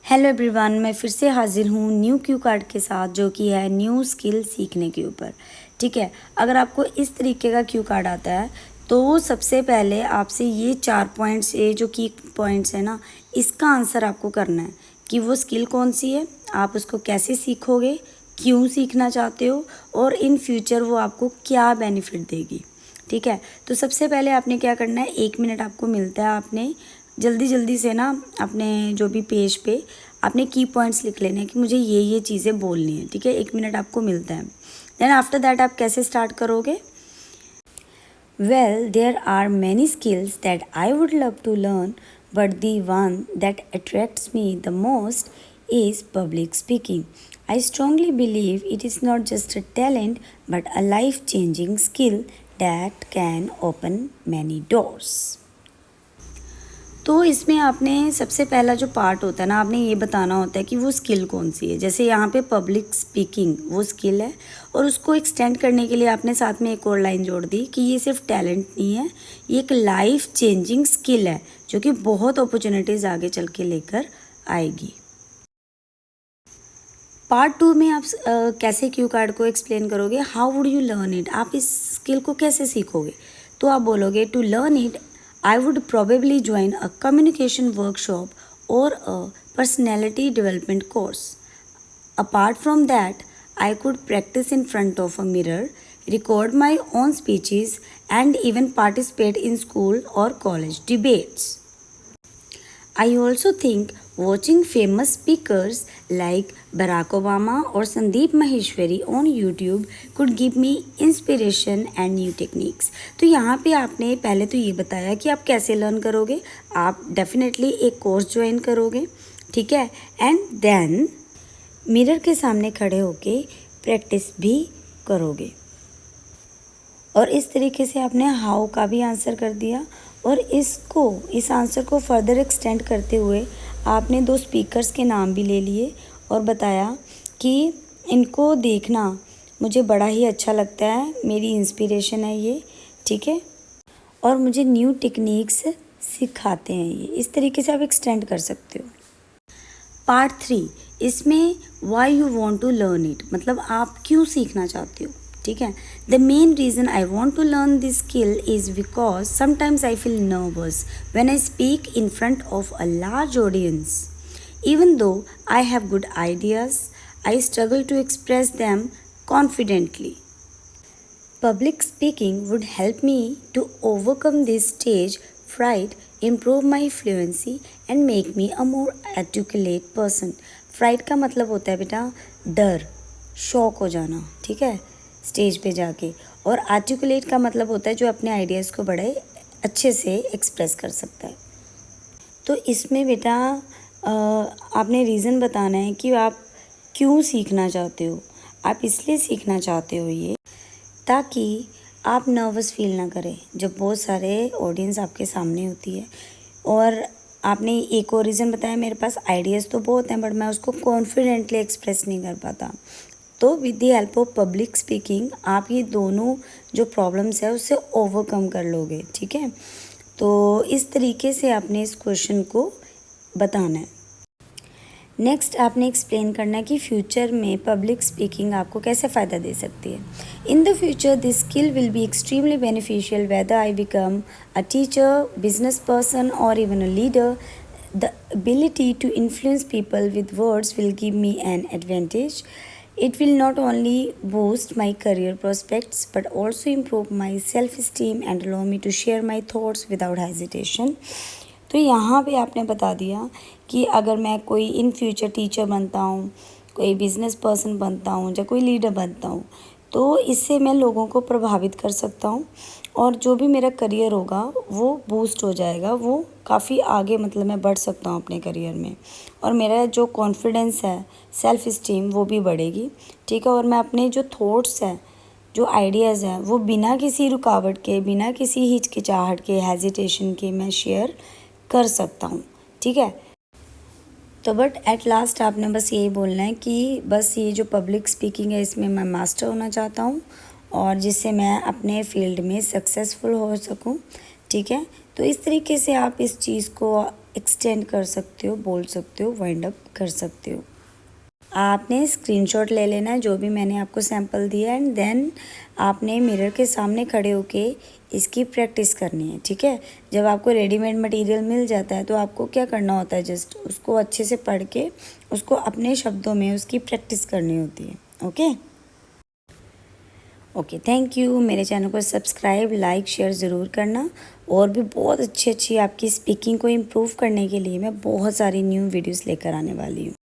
Hello everyone, मैं फिर से हाजिर हूँ न्यू क्यू कार्ड के साथ, जो कि है न्यू स्किल सीखने के ऊपर। ठीक है, अगर आपको इस तरीके का क्यू कार्ड आता है तो सबसे पहले आपसे ये 4 पॉइंट्स, ये जो की पॉइंट्स है ना, इसका आंसर आपको करना है कि वो स्किल कौन सी है, आप उसको कैसे सीखोगे, क्यों सीखना चाहते हो और इन फ्यूचर वो आपको क्या बेनिफिट देगी। ठीक है, तो सबसे पहले आपने क्या करना है, 1 मिनट आपको मिलता है, आपने जल्दी जल्दी से ना अपने जो भी पेज पे आपने की पॉइंट्स लिख लेने हैं कि मुझे ये चीज़ें बोलनी है। ठीक है, 1 मिनट आपको मिलता है। देन आफ्टर दैट आप कैसे स्टार्ट करोगे? Well, there are many skills that I would love to learn, but the one that attracts me the most is public speaking. I strongly believe it is not just a talent but a life changing skill that can open many doors. तो इसमें आपने सबसे पहला जो part होता है ना, आपने ये बताना होता है कि वो स्किल कौन सी है। जैसे यहाँ पे पब्लिक स्पीकिंग वो स्किल है, और उसको एक्सटेंड करने के लिए आपने साथ में एक और लाइन जोड़ दी कि ये सिर्फ टैलेंट नहीं है, ये एक लाइफ चेंजिंग स्किल है जो कि बहुत अपॉर्चुनिटीज़ आगे चल के लेकर आएगी। पार्ट 2 में आप कैसे क्यू कार्ड को एक्सप्लेन करोगे, how would you learn it, आप इस स्किल को कैसे सीखोगे। तो आप बोलोगे to learn it I would probably join a communication workshop or a personality development course. Apart from that, I could practice in front of a mirror, record my own speeches, and even participate in school or college debates. I also think watching famous speakers like Barack Obama or Sandeep Maheshwari on YouTube could give me inspiration and new techniques. तो यहाँ पे आपने पहले तो ये बताया कि आप कैसे लर्न करोगे। आप डेफिनेटली एक कोर्स ज्वाइन करोगे, ठीक है, एंड देन मिरर के सामने खड़े होके प्रैक्टिस भी करोगे। और इस तरीके से आपने हाउ का भी आंसर कर दिया, और इस आंसर को फर्दर एक्सटेंड करते हुए आपने 2 स्पीकर्स के नाम भी ले लिए और बताया कि इनको देखना मुझे बड़ा ही अच्छा लगता है, मेरी इंस्पिरेशन है ये, ठीक है, और मुझे न्यू टेक्निक्स सिखाते हैं ये। इस तरीके से आप एक्सटेंड कर सकते हो। पार्ट 3, इसमें why you want to learn it, मतलब आप क्यों सीखना चाहते हो। ठीक है, the main reason I want to learn this skill is because sometimes I feel nervous when I speak in front of a large audience. Even though I have good ideas, I struggle to express them confidently. Public speaking would help me to overcome this stage fright, improve my fluency and make me a more articulate person. Fright का मतलब होता है बेटा डर, shock हो जाना, ठीक है, स्टेज पे जाके। और आर्टिकुलेट का मतलब होता है जो अपने आइडियाज़ को बड़े अच्छे से एक्सप्रेस कर सकता है। तो इसमें बेटा आपने रीज़न बताना है कि आप क्यों सीखना चाहते हो। आप इसलिए सीखना चाहते हो ये ताकि आप नर्वस फील ना करें जब बहुत सारे ऑडियंस आपके सामने होती है। और आपने एक और रीज़न बताया, मेरे पास आइडियाज़ तो बहुत हैं बट मैं उसको कॉन्फिडेंटली एक्सप्रेस नहीं कर पाता। तो with the help of public speaking आप ये दोनों जो प्रॉब्लम्स है उससे ओवरकम कर लोगे, ठीक है। तो इस तरीके से आपने इस क्वेश्चन को बताना है। नेक्स्ट आपने एक्सप्लेन करना है कि फ्यूचर में पब्लिक स्पीकिंग आपको कैसे फ़ायदा दे सकती है। In the future this skill will be extremely beneficial whether I become a teacher, business person और even a leader. The ability to influence people with words will give me an advantage. It will not only boost my career prospects but also improve my self-esteem and allow me to share my thoughts without hesitation. तो यहाँ पे आपने बता दिया कि अगर मैं कोई इन फ्यूचर टीचर बनता हूँ, कोई बिजनेस पर्सन बनता हूँ या कोई लीडर बनता हूँ, तो इससे मैं लोगों को प्रभावित कर सकता हूँ और जो भी मेरा करियर होगा वो बूस्ट हो जाएगा, वो काफ़ी आगे, मतलब मैं बढ़ सकता हूँ अपने करियर में, और मेरा जो कॉन्फिडेंस है, सेल्फ इस्टीम वो भी बढ़ेगी, ठीक है। और मैं अपने जो थॉट्स हैं, जो आइडियाज़ हैं, वो बिना किसी रुकावट के, बिना किसी हिचकिचाहट के, हेजिटेशन के मैं शेयर कर सकता हूँ, ठीक है। तो बट एट लास्ट आपने बस यही बोलना है कि बस ये जो पब्लिक स्पीकिंग है इसमें मैं मास्टर होना चाहता हूँ और जिससे मैं अपने फील्ड में सक्सेसफुल हो सकूँ, ठीक है। तो इस तरीके से आप इस चीज़ को एक्सटेंड कर सकते हो, बोल सकते हो, वाइंड अप कर सकते हो। आपने स्क्रीनशॉट ले लेना है जो भी मैंने आपको सैंपल दिया एंड देन आपने मिरर के सामने खड़े होके इसकी प्रैक्टिस करनी है, ठीक है। जब आपको रेडीमेड मटेरियल मिल जाता है तो आपको क्या करना होता है, जस्ट उसको अच्छे से पढ़ के उसको अपने शब्दों में उसकी प्रैक्टिस करनी होती है। Okay okay, thank you. मेरे चैनल को सब्सक्राइब, लाइक, शेयर ज़रूर करना। और भी बहुत अच्छी अच्छी आपकी स्पीकिंग को इम्प्रूव करने के लिए मैं बहुत सारी न्यू वीडियोस लेकर आने वाली हूँ।